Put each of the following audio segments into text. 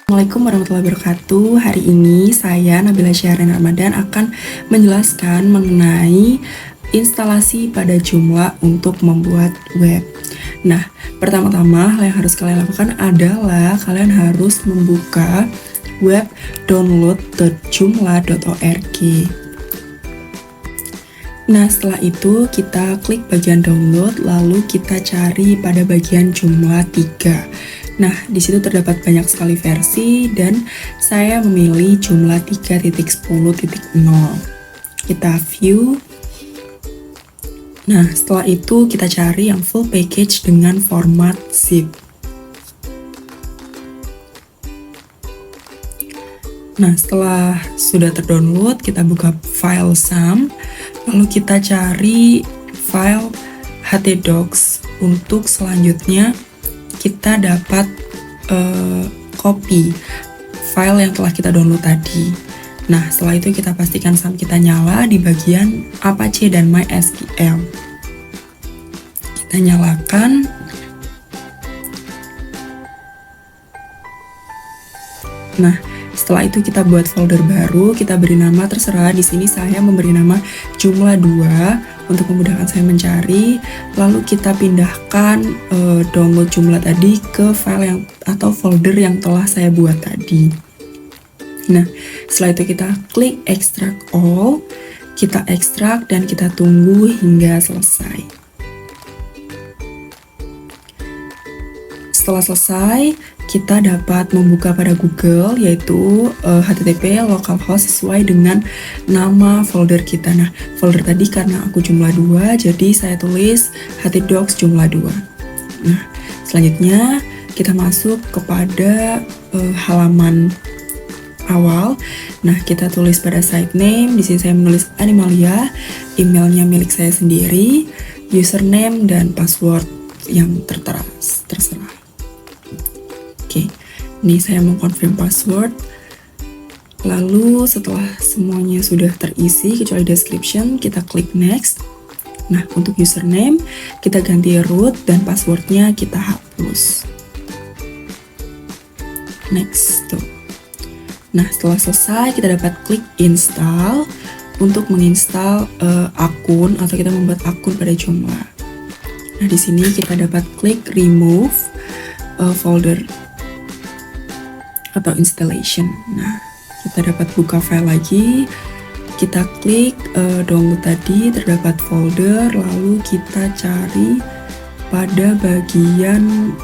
Assalamualaikum warahmatullahi wabarakatuh. Hari ini saya Nabila Syahrin Ramadan akan menjelaskan mengenai instalasi pada Joomla untuk membuat web. Nah, pertama-tama hal yang harus kalian lakukan adalah kalian harus membuka web download.joomla.org. Nah, setelah itu kita klik bagian download, lalu kita cari pada bagian Joomla 3. Nah, di situ terdapat banyak sekali versi dan saya memilih Joomla 3.10.0. Kita view. Nah, setelah itu kita cari yang full package dengan format zip. Nah, setelah sudah terdownload, kita buka file SAM, lalu kita cari file htdocs. Untuk selanjutnya kita dapat copy file yang telah kita download tadi. Nah, setelah itu kita pastikan SAM kita nyala di bagian Apache dan MySQL. Kita nyalakan. Nah, setelah itu kita buat folder baru, kita beri nama terserah. Di sini saya memberi nama Joomla 2 untuk memudahkan saya mencari. Lalu kita pindahkan download Joomla tadi ke file yang atau folder yang telah saya buat tadi. Nah, setelah itu kita klik extract all, kita ekstrak dan kita tunggu hingga selesai. Setelah selesai, kita dapat membuka pada Google, yaitu http localhost sesuai dengan nama folder kita. Nah, folder tadi karena aku Joomla 2, jadi saya tulis htdocs Joomla 2. Nah, selanjutnya kita masuk kepada halaman awal. Nah, kita tulis pada site name. Di sini saya menulis Animalia, emailnya milik saya sendiri, username dan password yang terserah. Oke, ini saya mengkonfirm password. Lalu setelah semuanya sudah terisi kecuali description, kita klik next. Nah, untuk username kita ganti root dan passwordnya kita hapus. Next tuh. Nah, setelah selesai kita dapat klik install untuk menginstal akun atau kita membuat akun pada Joomla. Nah, di sini kita dapat klik remove folder atau installation. Nah, kita dapat buka file lagi, kita klik download tadi, terdapat folder, lalu kita cari pada bagian.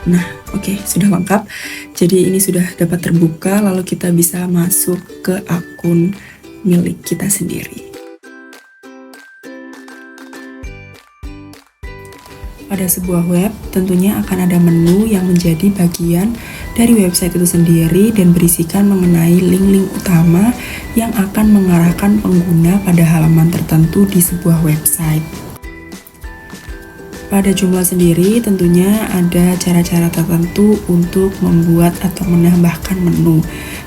Nah, oke, sudah lengkap. Jadi ini sudah dapat terbuka, lalu kita bisa masuk ke akun milik kita sendiri. Pada sebuah web, tentunya akan ada menu yang menjadi bagian dari website itu sendiri dan berisikan mengenai link-link utama yang akan mengarahkan pengguna pada halaman tertentu di sebuah website. Pada Joomla sendiri, tentunya ada cara-cara tertentu untuk membuat atau menambahkan menu.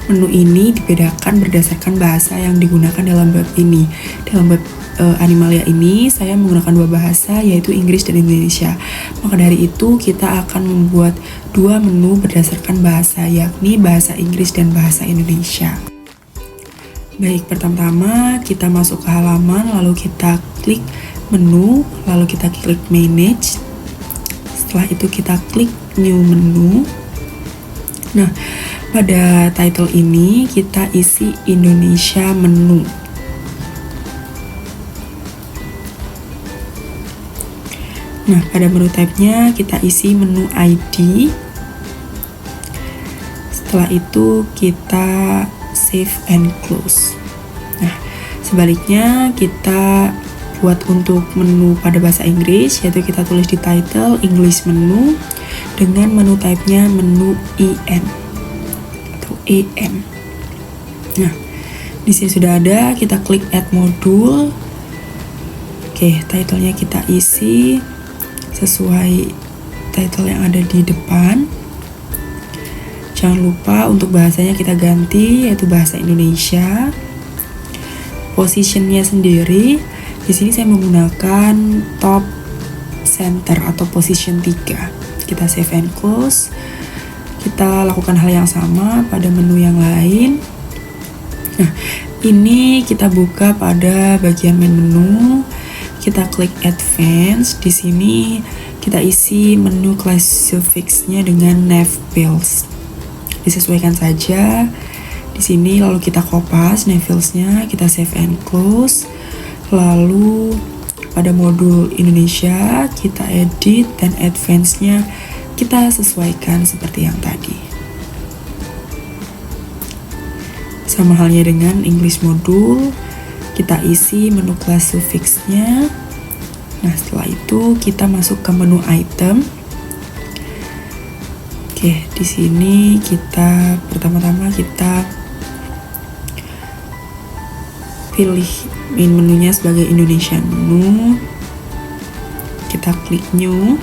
Menu ini dibedakan berdasarkan bahasa yang digunakan dalam web ini. Dalam web Animalia ini saya menggunakan dua bahasa, yaitu Inggris dan Indonesia. Maka dari itu kita akan membuat dua menu berdasarkan bahasa, yakni bahasa Inggris dan bahasa Indonesia. Baik, pertama-tama kita masuk ke halaman, lalu kita klik menu, lalu kita klik manage. Setelah itu kita klik new menu. Nah, pada title ini kita isi Indonesia menu. Nah, pada menu tab-nya kita isi menu ID. Setelah itu kita save and close. Nah, sebaliknya kita buat untuk menu pada bahasa Inggris, yaitu kita tulis di title English menu dengan menu type-nya menu EN atau EM. Nah, di sini sudah ada, kita klik add module. Oke, title-nya kita isi sesuai title yang ada di depan. Jangan lupa untuk bahasanya kita ganti, yaitu bahasa Indonesia. Positionnya sendiri, di sini saya menggunakan top center atau position 3. Kita save and close. Kita lakukan hal yang sama pada menu yang lain. Nah, ini kita buka pada bagian main menu. Kita klik Advance. Di sini kita isi menu class suffix-nya dengan navfills. Disesuaikan saja. Di sini lalu kita kopas navfills-nya, kita save and close. Lalu pada modul Indonesia kita edit dan advance-nya kita sesuaikan seperti yang tadi. Sama halnya dengan English modul, kita isi menu class suffix-nya. Nah, setelah itu kita masuk ke menu item. Oke, di sini kita pertama-tama kita pilih main menunya sebagai Indonesian menu. Kita klik new.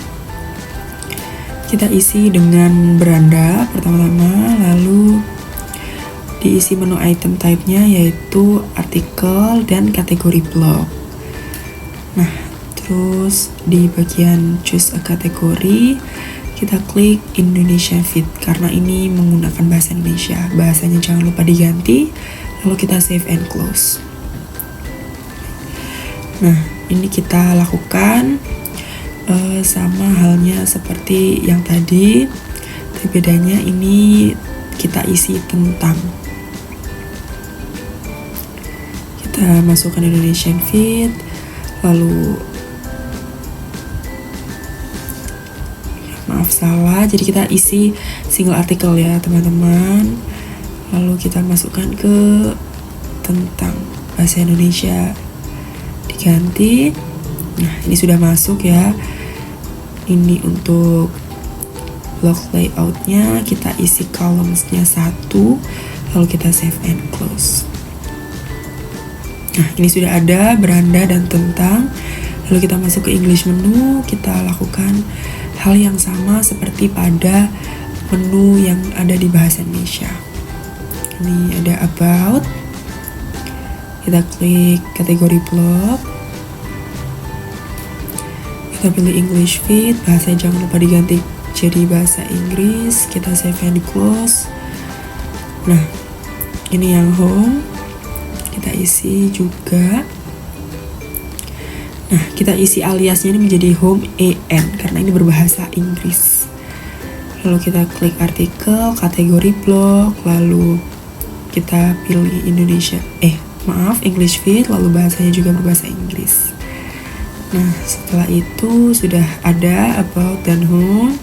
Kita isi dengan beranda pertama-tama, lalu diisi menu item type-nya yaitu artikel dan kategori blog. Nah, terus di bagian choose a kategori kita klik Indonesia Fit karena ini menggunakan bahasa Indonesia. Bahasanya jangan lupa diganti, lalu kita save and close. Nah, ini kita lakukan sama halnya seperti yang tadi, tapi bedanya ini kita isi tentang. Kita masukkan Indonesian Fit, lalu maaf salah, jadi kita isi single artikel ya teman-teman, lalu kita masukkan ke tentang bahasa Indonesia, diganti. Nah, ini sudah masuk ya. Ini untuk block layoutnya, kita isi columns-nya 1, lalu kita save and close. Nah, ini sudah ada beranda dan tentang. Lalu kita masuk ke English menu, kita lakukan hal yang sama seperti pada menu yang ada di bahasa Indonesia. Ini ada about, kita klik kategori blog, kita pilih English Fit, bahasa jangan lupa diganti jadi bahasa Inggris, kita save and close. Nah, ini yang home, kita isi juga. Nah, kita isi aliasnya ini menjadi home EN karena ini berbahasa Inggris. Lalu kita klik artikel, kategori blog, lalu kita pilih English Fit, lalu bahasanya juga berbahasa Inggris. Nah, setelah itu sudah ada about dan home.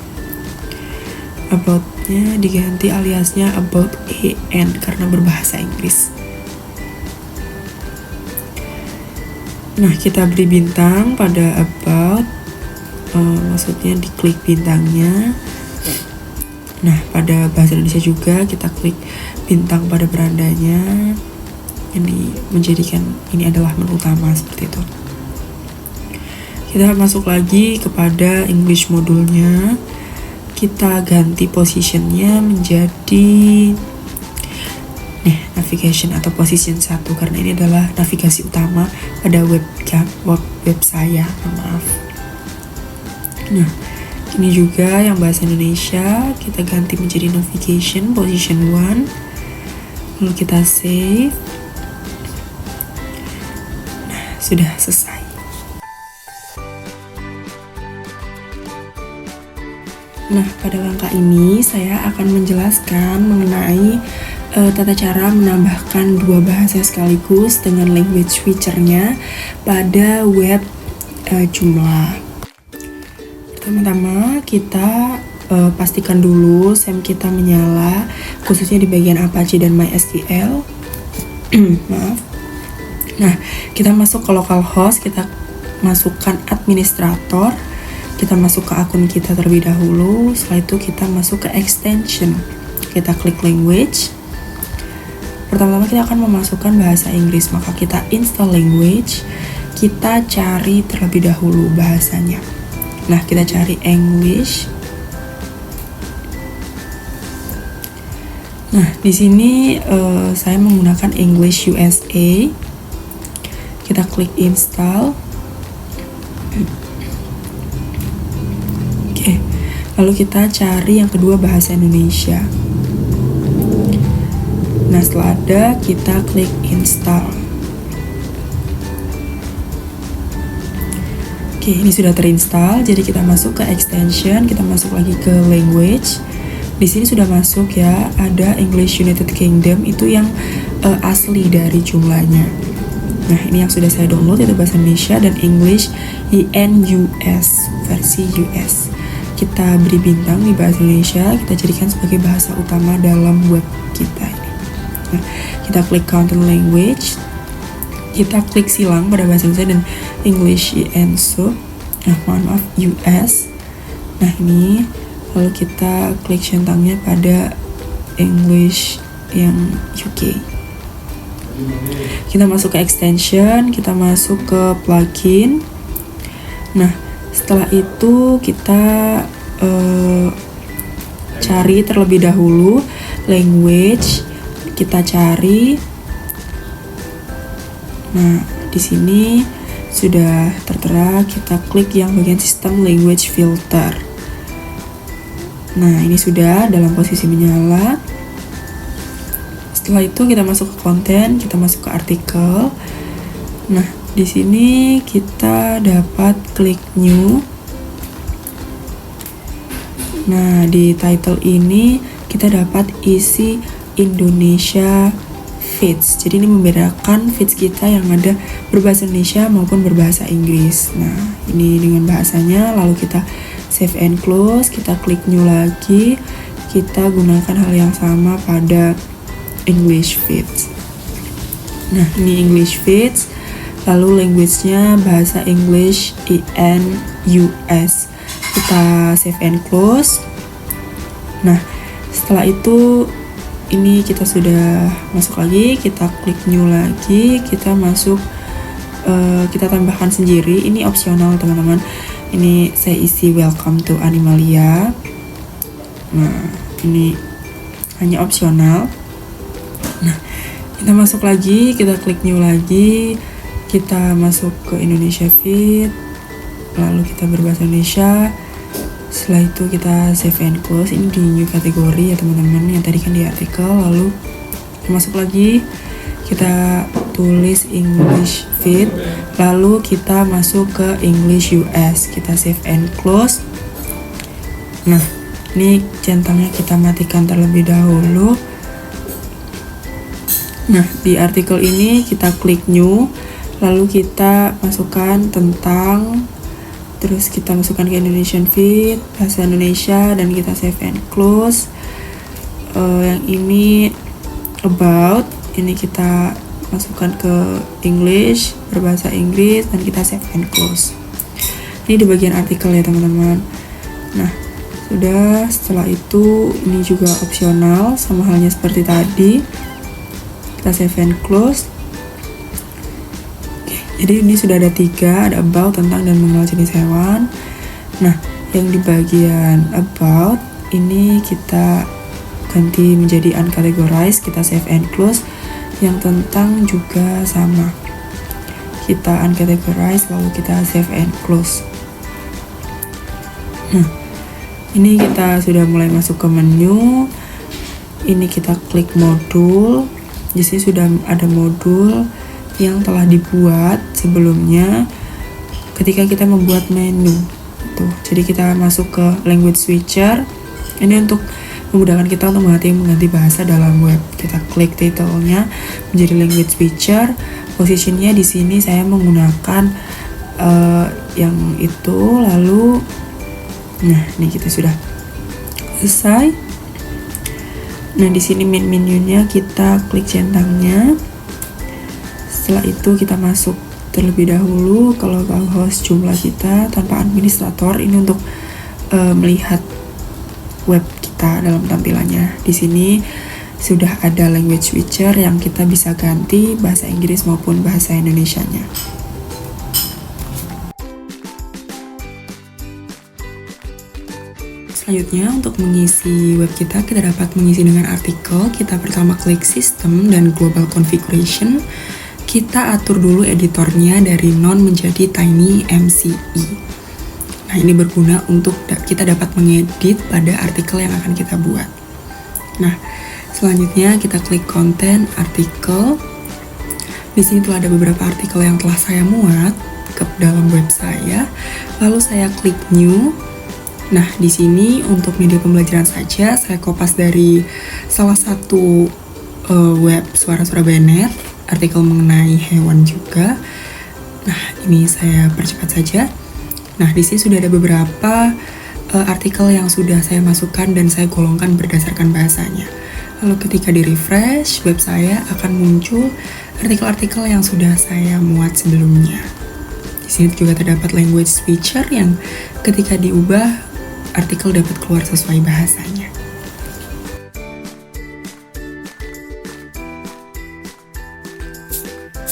About-nya diganti aliasnya about EN karena berbahasa Inggris. Nah, kita beri bintang pada about, maksudnya diklik bintangnya. Nah, pada bahasa Indonesia juga kita klik bintang pada berandanya. Ini menjadikan ini adalah menu utama seperti itu. Kita masuk lagi kepada English modulnya. Kita ganti positionnya menjadi navigation atau position 1 karena ini adalah navigasi utama pada web saya. Maaf. Nah, ini juga yang bahasa Indonesia kita ganti menjadi navigation position 1. Lalu kita save. Nah, sudah selesai. Nah, pada langkah ini saya akan menjelaskan mengenai tata cara menambahkan dua bahasa sekaligus dengan language switcher-nya pada web Joomla. Pertama-tama kita pastikan dulu SAM kita menyala, khususnya di bagian Apache dan MySQL. Maaf. Nah, kita masuk ke localhost, kita masukkan administrator. Kita masuk ke akun kita terlebih dahulu. Setelah itu kita masuk ke extension. Kita klik language. Pertama-tama kita akan memasukkan bahasa Inggris, maka kita install language. Kita cari terlebih dahulu bahasanya. Nah, kita cari English. Nah, di sini saya menggunakan English USA. Kita klik install. Lalu kita cari yang kedua bahasa Indonesia. Nah, setelah ada, kita klik install. Oke, ini sudah terinstall. Jadi kita masuk ke extension, kita masuk lagi ke language. Di sini sudah masuk ya, ada English United Kingdom, itu yang asli dari jumlahnya. Nah, ini yang sudah saya download, itu bahasa Indonesia, dan English ENUS, versi US. Kita beri bintang di bahasa Indonesia, kita jadikan sebagai bahasa utama dalam web kita ini. Nah, kita klik content language, kita klik silang pada bahasa Indonesia dan English ENSO, US. Nah, ini lalu kita klik centangnya pada English yang UK. Kita masuk ke extension, kita masuk ke plugin. Nah, setelah itu kita cari terlebih dahulu language, kita cari. Nah, di sini sudah tertera, kita klik yang bagian sistem language filter. Nah, ini sudah dalam posisi menyala. Setelah itu kita masuk ke konten, kita masuk ke artikel. Nah, di sini kita dapat klik new. Nah, di title ini kita dapat isi Indonesia feeds. Jadi ini membedakan feeds kita yang ada berbahasa Indonesia maupun berbahasa Inggris. Nah, ini dengan bahasanya, lalu kita save and close, kita klik new lagi, kita gunakan hal yang sama pada English feeds. Nah, ini English feeds, lalu language-nya bahasa English ENUS. Kita save and close. Nah, setelah itu ini kita sudah masuk lagi, kita klik new lagi, kita masuk, kita tambahkan sendiri. Ini opsional teman-teman. Ini saya isi welcome to Animalia. Nah, ini hanya opsional. Nah, kita masuk lagi, kita klik new lagi, kita masuk ke Indonesia feed, lalu kita berbahasa Indonesia. Setelah itu kita save and close. Ini di new kategori ya teman-teman, yang tadi kan di artikel. Lalu masuk lagi, kita tulis English feed, lalu kita masuk ke English US, kita save and close. Nah, ini centangnya kita matikan terlebih dahulu. Nah, di artikel ini kita klik new, lalu kita masukkan tentang, terus kita masukkan ke Indonesian feed, bahasa Indonesia, dan kita save and close. Yang ini about, ini kita masukkan ke English, berbahasa Inggris, dan kita save and close. Ini di bagian artikel ya teman-teman. Nah, sudah. Setelah itu ini juga opsional, sama halnya seperti tadi. Kita save and close. Jadi ini sudah ada 3, ada about, tentang, dan mengenal jenis hewan. Nah, yang di bagian about ini kita ganti menjadi uncategorize, kita save and close. Yang tentang juga sama, kita uncategorize, lalu kita save and close. Nah, ini kita sudah mulai masuk ke menu. Ini kita klik modul. Di sini sudah ada modul yang telah dibuat sebelumnya ketika kita membuat menu tuh. Jadi kita masuk ke language switcher. Ini untuk memudahkan kita untuk mengganti bahasa dalam web. Kita klik title-nya menjadi language switcher. Posisinya di sini saya menggunakan yang itu. Lalu nah, ini kita sudah selesai. Nah, di sini main menu-nya kita klik centangnya. Setelah itu kita masuk terlebih dahulu ke localhost jumlah kita tanpa administrator. Ini untuk melihat web kita dalam tampilannya. Di sini sudah ada language switcher yang kita bisa ganti bahasa Inggris maupun bahasa Indonesianya. Selanjutnya, untuk mengisi web kita dapat mengisi dengan artikel. Kita pertama klik System dan Global Configuration. Kita atur dulu editornya dari non menjadi Tiny MCE. Nah, ini berguna untuk kita dapat mengedit pada artikel yang akan kita buat. Nah, selanjutnya kita klik konten artikel. Di sini telah ada beberapa artikel yang telah saya muat ke dalam web saya. Lalu saya klik new. Nah, di sini untuk media pembelajaran saja saya kopas dari salah satu web Suara-Suara.net, artikel mengenai hewan juga. Nah, ini saya percepat saja. Nah, di sini sudah ada beberapa artikel yang sudah saya masukkan dan saya golongkan berdasarkan bahasanya. Lalu ketika di refresh, web saya akan muncul artikel-artikel yang sudah saya muat sebelumnya. Di sini juga terdapat language switcher yang ketika diubah, artikel dapat keluar sesuai bahasanya.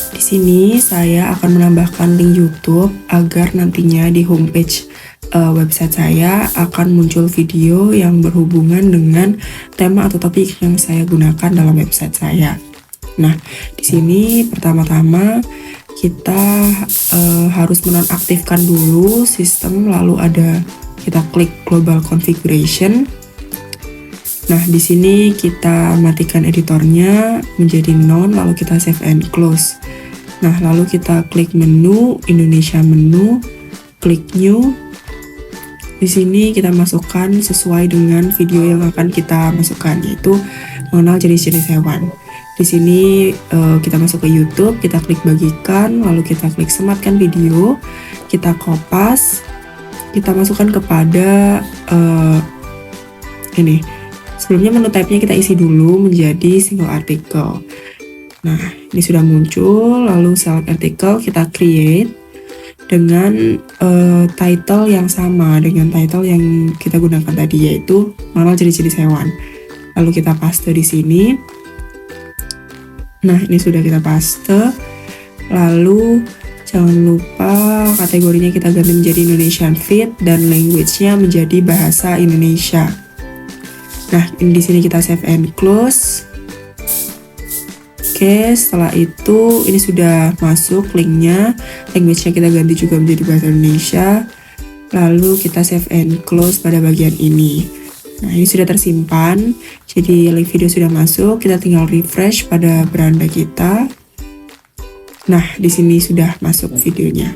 Di sini saya akan menambahkan link YouTube agar nantinya di homepage website saya akan muncul video yang berhubungan dengan tema atau topik yang saya gunakan dalam website saya. Nah, di sini pertama-tama kita harus menonaktifkan dulu sistem, lalu kita klik global configuration. Nah, di sini kita matikan editornya menjadi none, lalu kita save and close. Nah, lalu kita klik menu, Indonesia menu, klik new. Di sini kita masukkan sesuai dengan video yang akan kita masukkan, yaitu mengenal jenis-jenis hewan. Di sini kita masuk ke YouTube, kita klik bagikan, lalu kita klik sematkan video, kita kopas, kita masukkan kepada ini. Sebelumnya menu type-nya kita isi dulu menjadi single article. Nah, ini sudah muncul, lalu select article, kita create dengan title yang sama dengan title yang kita gunakan tadi, yaitu mengenal jenis-jenis hewan. Lalu kita paste di sini. Nah, ini sudah kita paste. Lalu jangan lupa kategorinya kita ganti menjadi Indonesian Fit dan language-nya menjadi bahasa Indonesia. Nah, di sini kita save and close. Oke, setelah itu ini sudah masuk linknya, language-nya kita ganti juga menjadi bahasa Indonesia. Lalu kita save and close pada bagian ini. Nah, ini sudah tersimpan, jadi link video sudah masuk. Kita tinggal refresh pada beranda kita. Nah, di sini sudah masuk videonya.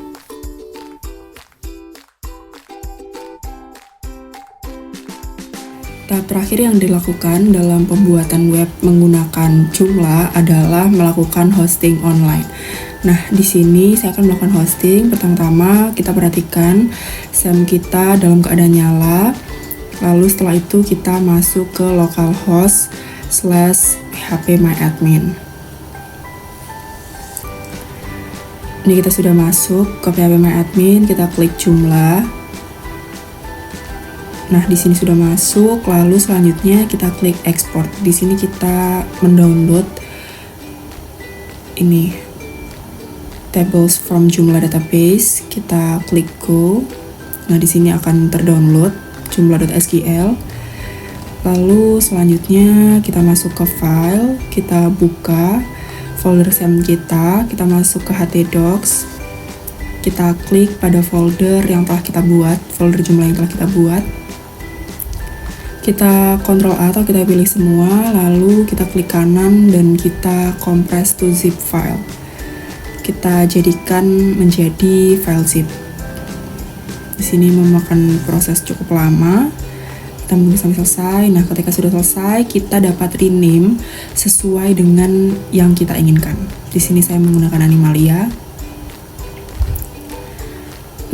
Tahap terakhir yang dilakukan dalam pembuatan web menggunakan Joomla adalah melakukan hosting online. Nah, di sini saya akan melakukan hosting. Pertama-tama kita perhatikan SAM kita dalam keadaan nyala. Lalu setelah itu kita masuk ke localhost /phpMyAdmin. Ini kita sudah masuk ke phpMyAdmin, kita klik Joomla. Nah, di sini sudah masuk. Lalu selanjutnya kita klik export. Di sini kita mendownload ini tables from Joomla database. Kita klik go. Nah, di sini akan terdownload joomla.sql. Lalu selanjutnya kita masuk ke file, kita buka folder SAM kita masuk ke htdocs. Kita klik pada folder yang telah kita buat, folder Joomla yang telah kita buat. Kita Ctrl A atau kita pilih semua, lalu kita klik kanan dan kita compress to zip file. Kita jadikan menjadi file zip. Di sini memakan proses cukup lama. Kita menunggu sampai selesai. Nah, ketika sudah selesai, kita dapat rename sesuai dengan yang kita inginkan. Di sini saya menggunakan Animalia.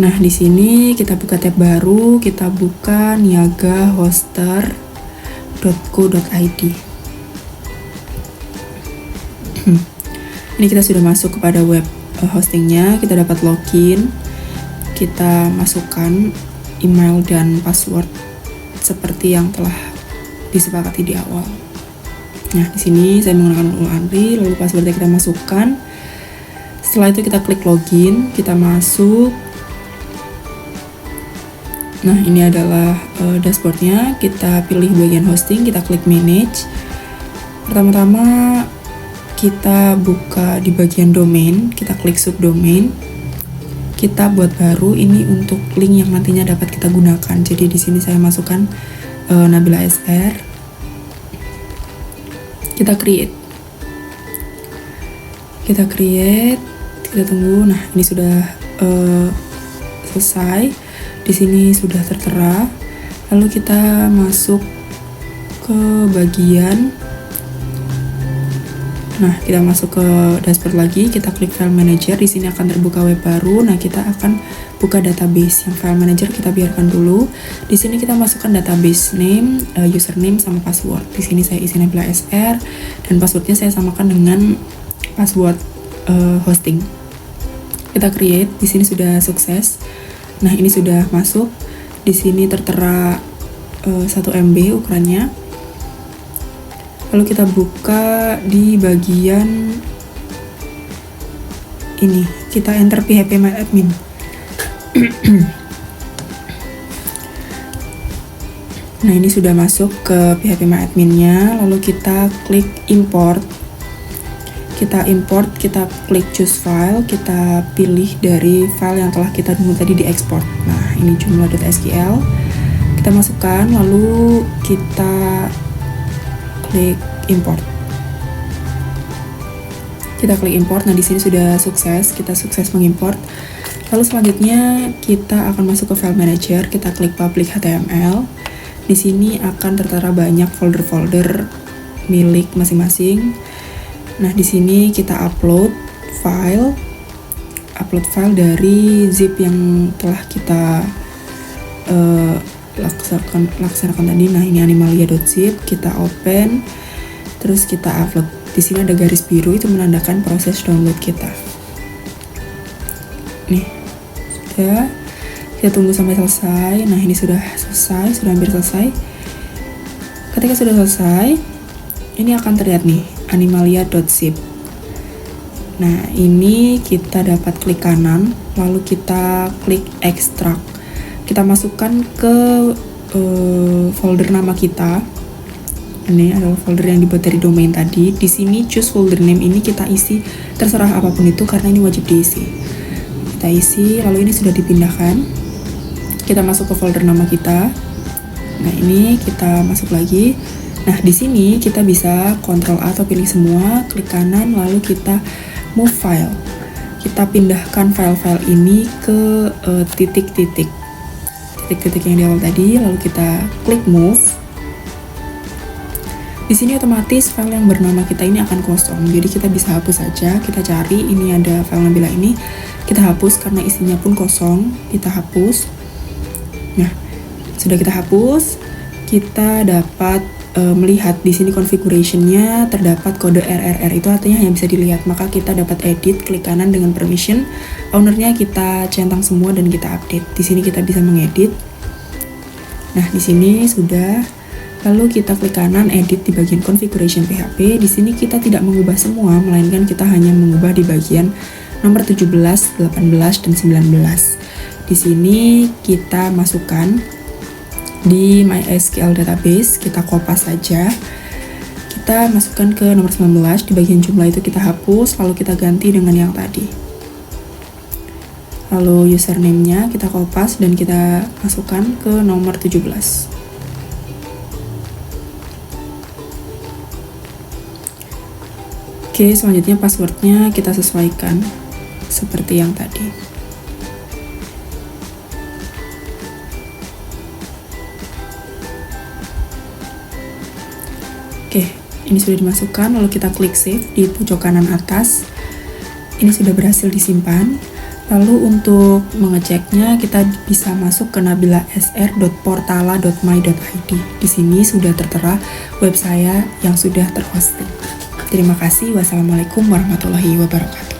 Nah, di sini kita buka tab baru, kita buka niagahoster.co.id. Ini kita sudah masuk kepada web hostingnya, kita dapat login, kita masukkan email dan password seperti yang telah disepakati di awal. Nah, di sini saya menggunakan Ulri, lalu passwordnya kita masukkan. Setelah itu kita klik login, kita masuk. Nah, ini adalah dashboardnya. Kita pilih bagian hosting, kita klik manage. Pertama-tama kita buka di bagian domain, kita klik subdomain. kita buat baru. Ini untuk link yang nantinya dapat kita gunakan. Jadi di sini saya masukkan Nabila SR. Kita create. Kita tunggu. Nah, ini sudah selesai. Di sini sudah tertera. Lalu kita masuk ke bagian. Nah, kita masuk ke dashboard lagi, kita klik file manager. Di sini akan terbuka web baru. Nah, kita akan buka database. Yang file manager kita biarkan dulu. Di sini kita masukkan database name, username sama password. Di sini saya isi Nabila SR dan passwordnya saya samakan dengan password hosting. Kita create. Di sini sudah sukses. Nah, ini sudah masuk. Di sini tertera 1 MB ukurannya. Lalu kita buka di bagian ini. Kita enter phpMyAdmin. Nah, ini sudah masuk ke phpMyAdmin-nya. Lalu kita klik import. Kita import, kita klik choose file, kita pilih dari file yang telah kita dulu tadi diekspor. Nah, ini joomla.sql. Kita masukkan, lalu kita klik import. Kita klik import. Nah, di sini sudah sukses, kita sukses mengimport. Lalu selanjutnya kita akan masuk ke file manager, kita klik public HTML. Di sini akan tertera banyak folder-folder milik masing-masing. Nah, di sini kita upload file dari zip yang telah kita laksanakan tadi. Nah, ini animalia.zip, kita open, terus kita upload. Di sini ada garis biru, itu menandakan proses download kita. Nih, sudah. Kita tunggu sampai selesai. Nah, ini sudah selesai, sudah hampir selesai. Ketika sudah selesai, ini akan terlihat nih, animalia.zip. Nah, ini kita dapat klik kanan, lalu kita klik extract. Kita masukkan ke folder nama kita. Ini adalah folder yang dibuat dari domain tadi. Di sini choose folder name ini kita isi terserah apapun itu karena ini wajib diisi. Kita isi, lalu ini sudah dipindahkan. Kita masuk ke folder nama kita. Nah, ini kita masuk lagi. Nah, di sini kita bisa Ctrl A atau pilih semua, klik kanan, lalu kita move file. Kita pindahkan file-file ini ke titik-titik yang di awal tadi, lalu kita klik move. Di sini otomatis file yang bernama kita ini akan kosong, jadi kita bisa hapus saja. Kita cari, ini ada file Nabila ini, kita hapus karena isinya pun kosong, kita hapus. Nah, sudah kita hapus, kita dapat melihat di sini configuration-nya terdapat kode RRR, itu artinya hanya bisa dilihat. Maka kita dapat edit, klik kanan dengan permission, ownernya kita centang semua dan kita update. Di sini kita bisa mengedit. Nah, di sini sudah. Lalu kita klik kanan edit di bagian configuration PHP. Di sini kita tidak mengubah semua, melainkan kita hanya mengubah di bagian nomor 17, 18, dan 19. Di sini kita masukkan di MySQL database, kita kopas saja. Kita masukkan ke nomor 19, di bagian jumlah itu kita hapus, lalu kita ganti dengan yang tadi. Lalu username-nya kita kopas dan kita masukkan ke nomor 17. Oke, selanjutnya passwordnya kita sesuaikan seperti yang tadi. Oke, ini sudah dimasukkan, lalu kita klik save di pojok kanan atas. Ini sudah berhasil disimpan. Lalu untuk mengeceknya kita bisa masuk ke nabilasr.portala.my.id. Di sini sudah tertera web saya yang sudah terhosting. Terima kasih. Wassalamualaikum warahmatullahi wabarakatuh.